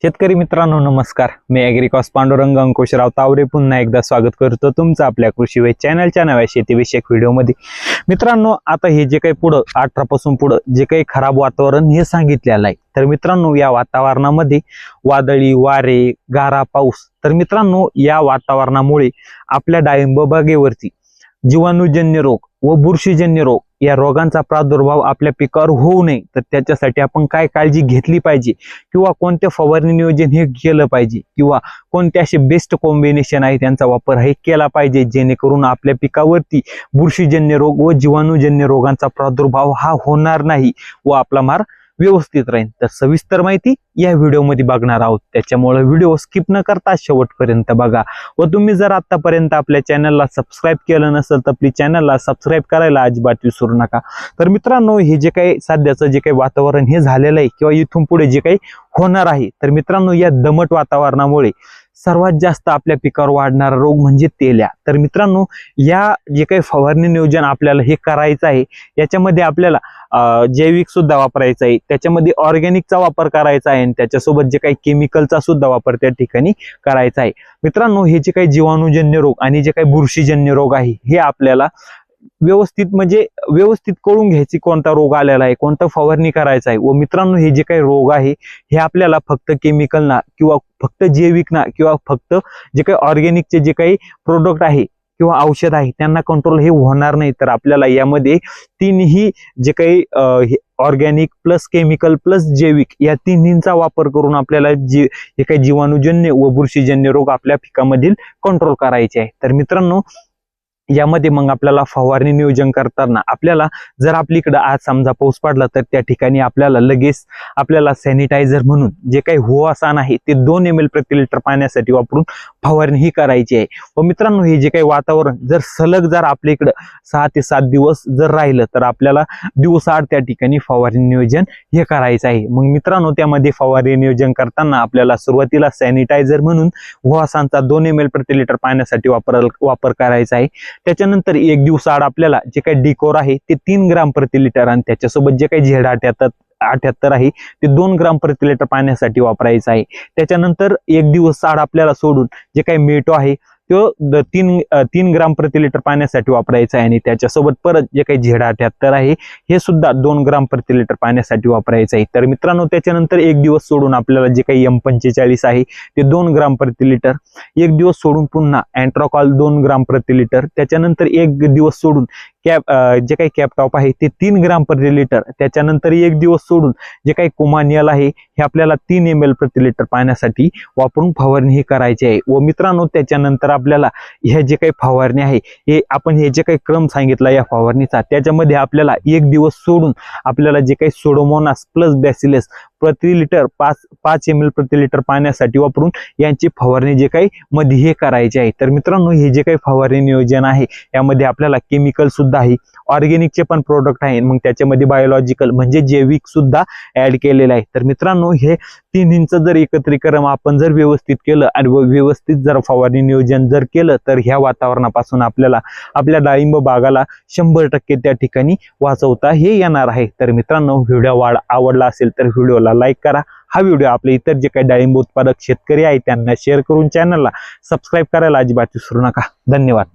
शेतकरी मित्रांनो नमस्कार. मी ॲग्रिकॉस पांडुरंग अंकुशराव तावरे पुन्हा एकदा स्वागत करतो तुमचं आपल्या कृषी वेध चॅनलच्या नव्या शेतीविषयक व्हिडिओमध्ये. मित्रांनो, आता हे जे काही पुढं 18 पासून पुढं जे काही खराब वातावरण हे सांगितलेलं आहे, तर मित्रांनो या वातावरणामध्ये वादळी वारे, गारा, पाऊस, तर मित्रांनो या वातावरणामुळे आपल्या डाळिंब बागेवरती जीवाणूजन्य रोग व बुरशीजन्य रोग या रोगांचा प्रादुर्भाव आपल्या पिकावर होऊ नये, तर त्याच्यासाठी आपण काय काळजी घेतली पाहिजे किंवा कोणते फवारणी नियोजन हे केलं पाहिजे किंवा कोणते असे बेस्ट कॉम्बिनेशन आहे त्यांचा वापर हे केला पाहिजे, जेणेकरून आपल्या पिकावरती बुरशीजन्य रोग व जीवाणूजन्य रोगांचा प्रादुर्भाव हा होणार नाही व आपला मार व्यवस्थित राहील. तर सविस्तर माहिती या व्हिडिओमध्ये बघणार आहोत, त्याच्यामुळे व्हिडिओ स्किप न करता शेवटपर्यंत बघा. व तुम्ही जर आतापर्यंत आपल्या चॅनलला सबस्क्राईब केलं नसेल तर प्लीज चॅनलला सबस्क्राईब करायला अजिबात विसरू नका. तर मित्रांनो, हे जे काही सध्याचं जे काही वातावरण हे झालेलं आहे किंवा इथून पुढे जे काही होणार आहे, तर मित्रांनो या दमट वातावरणामुळे सर्वात जास्त आपल्या पिकावर वाढणारा रोग म्हणजे तेल्या. तर मित्रांनो, या जे काही फवारणी नियोजन आपल्याला हे करायचं आहे, याच्यामध्ये आपल्याला जैविक सुद्धा वापरायचा आहे, त्याच्यामध्ये ऑर्गॅनिकचा वापर करायचा आहे आणि त्याच्यासोबत जे काही केमिकलचा सुद्धा वापर त्या ठिकाणी करायचा आहे. मित्रांनो, हे जे काही जीवाणूजन्य रोग आणि जे काही बुरशीजन्य रोग आहे हे आपल्याला व्यवस्थित कळून घ्यायची, कोणता रोग आलेला आहे, कोणता फवारणी करायचा आहे. व मित्रांनो, हे जे काही रोग आहे हे आपल्याला फक्त केमिकल ना किंवा फक्त जैविक ना किंवा फक्त जे काही ऑर्गॅनिकचे जे काही प्रोडक्ट आहे किंवा औषध आहे त्यांना कंट्रोल हे होणार नाही. तर आपल्याला यामध्ये तीनही जे काही ऑर्गॅनिक प्लस केमिकल प्लस जैविक या तिन्हींचा वापर करून आपल्याला हे काही जीवाणूजन्य व बुरशीजन्य रोग आपल्या पिकामधील कंट्रोल करायचे आहे. तर मित्रांनो, यामध्ये मग आपल्याला फवारणी नियोजन करताना आपल्याला जर आपलीकडे आज समजा पाऊस पडला तर त्या ठिकाणी आपल्याला लगेच सॅनिटायझर म्हणून जे काही होवासान आहे ते 2 ml प्रति लिटर पाण्यासाठी वापरून फवारणी ही करायची आहे. व मित्रांनो, हे जे काही वातावरण जर सलग जर आपल्या इकडं 6 ते 7 दिवस जर राहिलं तर आपल्याला दिवसाआड त्या ठिकाणी फवारणी नियोजन हे करायचं आहे. मग मित्रांनो, त्यामध्ये फवारणी नियोजन करताना आपल्याला सुरुवातीला सॅनिटायझर म्हणून होवासानचा 2 ml प्रति लिटर पाण्यासाठी वापर करायचा आहे. त्याच्यानंतर 1 दिवसाआड आपल्याला जे काही डिकोर आहे ते 3 ग्राम प्रति लिटर आणि त्याच्यासोबत जे काही Z78 आहे ते 2 ग्राम प्रति लिटर पाण्यासाठी वापरायचं आहे. त्याच्यानंतर 1 दिवस आड आपल्याला सोडून जे काही मेटो आहे तो 3 ग्राम प्रति लिटर पाण्यासाठी वापरायचा आहे आणि त्याच्यासोबत परत जे काही Z78 आहे हे सुद्धा 2 ग्राम प्रति लिटर पाण्यासाठी वापरायचं आहे. तर मित्रांनो, त्याच्यानंतर 1 दिवस सोडून आपल्याला जे काही M45 आहे ते 2 ग्राम प्रति लिटर, 1 दिवस सोडून पुन्हा अँट्राकॉल 2 ग्राम प्रति लिटर, त्याच्यानंतर 1 दिवस सोडून जे काही कॅपटॉप आहे ते 3 ग्राम प्रति लिटर, त्याच्यानंतर 1 दिवस सोडून जे काही कुमानियल आहे हे आपल्याला 3 ml प्रति लिटर पाण्यासाठी वापरून फवारणी ही करायची आहे. व मित्रांनो, त्याच्यानंतर आपल्याला ह्या जे काही फवारणी आहे हे जे काही क्रम सांगितला या फवारणीचा, त्याच्यामध्ये आपल्याला 1 दिवस सोडून आपल्याला जे काही सोडोमोनास प्लस बॅसिलस प्रति लिटर 5 ml प्रति लिटर पाण्यासाठी वापरून यांची फवारणी जे काही मध्ये हे करायची आहे. तर मित्रांनो, हे जे काही फवारणी नियोजन आहे यामध्ये आपल्याला केमिकल सुद्धा आहे, ऑर्गॅनिकचे पण प्रोडक्ट आहे, मग त्याच्यामध्ये बायोलॉजिकल म्हणजे जैविक सुद्धा ऍड केलेलं आहे. तर मित्रांनो, हे तिन्हींचं जर एकत्रीकरण आपण जर व्यवस्थित केलं आणि व्यवस्थित जर फवारणी नियोजन जर केलं तर ह्या वातावरणापासून आपल्याला आपल्या डाळिंब बागाला 100% त्या ठिकाणी वाचवता हे येणार आहे. तर मित्रांनो, व्हिडिओ आवडला असेल तर व्हिडिओला लाईक करा. हा व्हिडिओ आपले इतर जे काही डाळिंब उत्पादक शेतकरी आहेत त्यांना शेअर करून चॅनलला सबस्क्राईब करायला अजिबात विसरू नका. धन्यवाद.